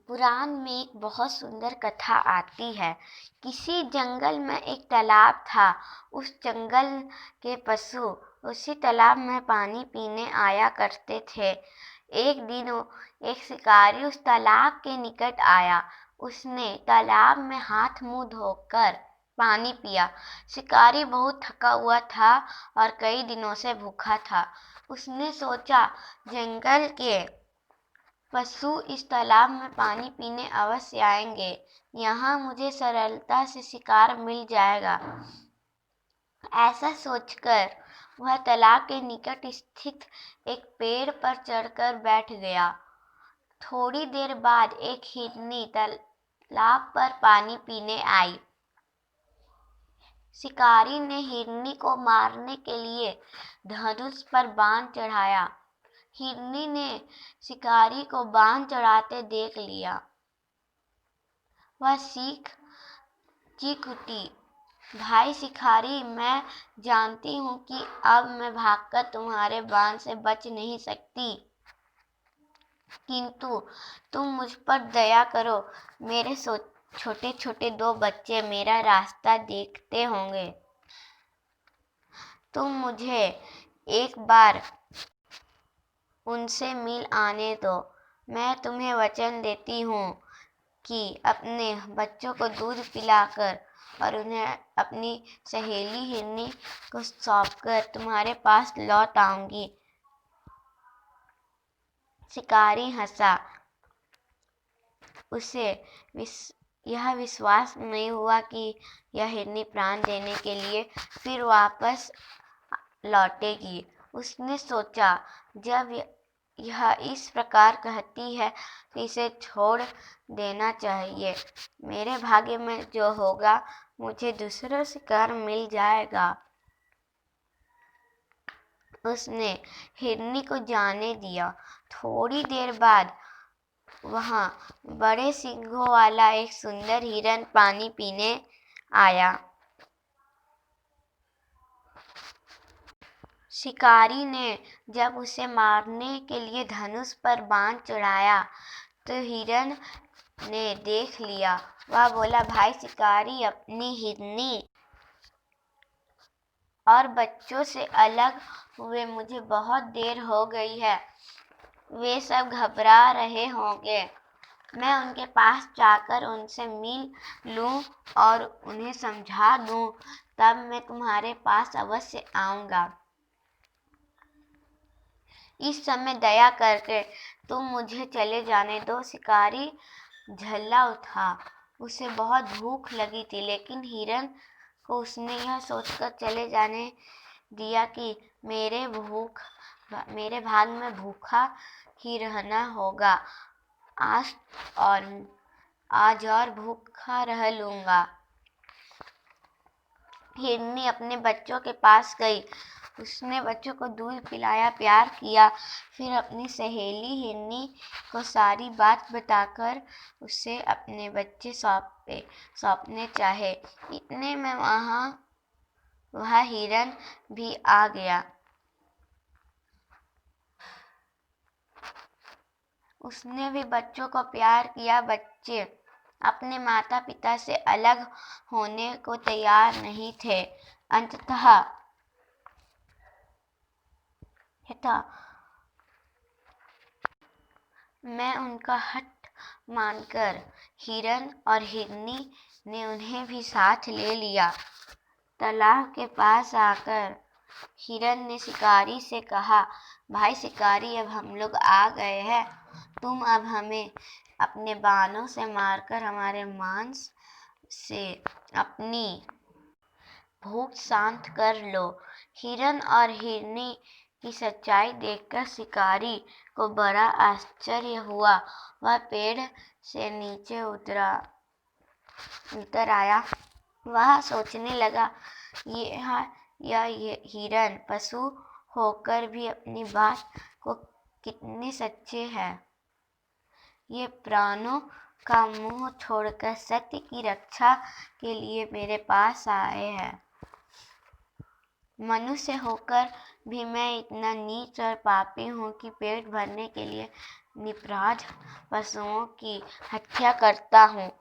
पुराण में एक बहुत सुंदर कथा आती है। किसी जंगल में एक तालाब था। उस जंगल के पशु उसी तालाब में पानी पीने आया करते थे। एक दिन एक शिकारी उस तालाब के निकट आया। उसने तालाब में हाथ मुंह धोकर पानी पिया। शिकारी बहुत थका हुआ था और कई दिनों से भूखा था। उसने सोचा, जंगल के पशु इस तालाब में पानी पीने अवश्य आएंगे। यहाँ मुझे सरलता से शिकार मिल जाएगा। ऐसा सोचकर वह तालाब के निकट स्थित एक पेड़ पर चढ़कर बैठ गया। थोड़ी देर बाद एक हिरनी तालाब पर पानी पीने आई। शिकारी ने हिरनी को मारने के लिए धनुष पर बाण चढ़ाया। हिरनी ने शिकारी को बाण चढ़ाते देख लिया। वह चीख उठी, भाई शिकारी, मैं जानती हूँ कि अब मैं भागकर तुम्हारे बाण से बच नहीं सकती, किंतु तुम मुझ पर दया करो। मेरे छोटे छोटे दो बच्चे मेरा रास्ता देखते होंगे। तुम मुझे एक बार उनसे मिल आने दो। मैं तुम्हें वचन देती हूँ कि अपने बच्चों को दूध पिलाकर और उन्हें अपनी सहेली हिरनी को सौंपकर तुम्हारे पास लौट आऊंगी। शिकारी हंसा। उसे यह विश्वास नहीं हुआ कि यह हिरनी प्राण देने के लिए फिर वापस लौटेगी। उसने सोचा, जब यह इस प्रकार कहती है तो इसे छोड़ देना चाहिए। मेरे भाग्य में जो होगा मुझे दूसरा शिकार मिल जाएगा। उसने हिरनी को जाने दिया। थोड़ी देर बाद वहां बड़े सींगों वाला एक सुंदर हिरन पानी पीने आया। शिकारी ने जब उसे मारने के लिए धनुष पर बाण चढ़ाया तो हिरन ने देख लिया। वह बोला, भाई शिकारी, अपनी हिरनी और बच्चों से अलग हुए मुझे बहुत देर हो गई है। वे सब घबरा रहे होंगे। मैं उनके पास जाकर उनसे मिल लूं और उन्हें समझा दूं, तब मैं तुम्हारे पास अवश्य आऊंगा। इस समय दया करके तुम मुझे चले जाने दो। शिकारी झल्ला उठा। उसे बहुत भूख लगी थी, लेकिन हिरन को उसने यह सोचकर चले जाने दिया कि मेरे भाग में भूखा ही रहना होगा। आज और भूखा रह लूंगा। हिरनी अपने बच्चों के पास गई। उसने बच्चों को दूध पिलाया, प्यार किया। फिर अपनी सहेली हिरनी को सारी बात बताकर उसे अपने बच्चे सौंपने चाहे। इतने में वह हिरन भी आ गया। उसने भी बच्चों को प्यार किया। बच्चे अपने माता पिता से अलग होने को तैयार नहीं थे। अंततः मैं उनका हठ मानकर हिरन और हिरनी ने उन्हें भी साथ ले लिया। तालाब के पास आकर हिरन ने शिकारी से कहा, भाई शिकारी, अब हम लोग आ गए हैं। तुम अब हमें अपने बाणों से मारकर हमारे मांस से अपनी भूख शांत कर लो। हिरन और हिरनी की सच्चाई देखकर शिकारी को बड़ा आश्चर्य हुआ। वह पेड़ से नीचे उतर आया। वह सोचने लगा, यह हिरन पशु होकर भी अपनी बात को कितने सच्चे हैं। ये प्राणों का मुंह छोड़कर सत्य की रक्षा के लिए मेरे पास आए हैं। मनुष्य होकर भी मैं इतना नीच और पापी हूँ कि पेट भरने के लिए निरपराध पशुओं की हत्या करता हूँ।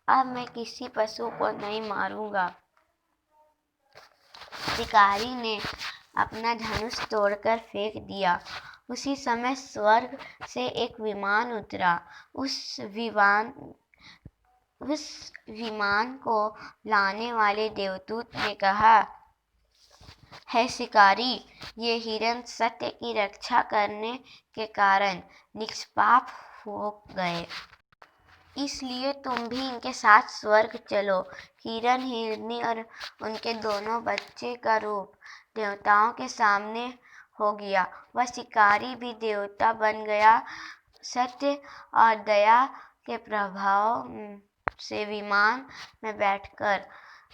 अब मैं किसी पशु को नहीं मारूंगा। शिकारी ने अपना धनुष तोड़कर फेंक दिया। उसी समय स्वर्ग से एक विमान उतरा। उस विमान को लाने वाले देवदूत ने कहा, है शिकारी, ये हिरण सत्य की रक्षा करने के कारण निष्पाप हो गए, इसलिए तुम भी इनके साथ स्वर्ग चलो। हिरण, हिरनी और उनके दोनों बच्चे का रूप देवताओं के सामने हो गया। वह शिकारी भी देवता बन गया। सत्य और दया के प्रभाव से विमान में बैठकर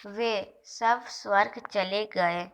वे सब स्वर्ग चले गए।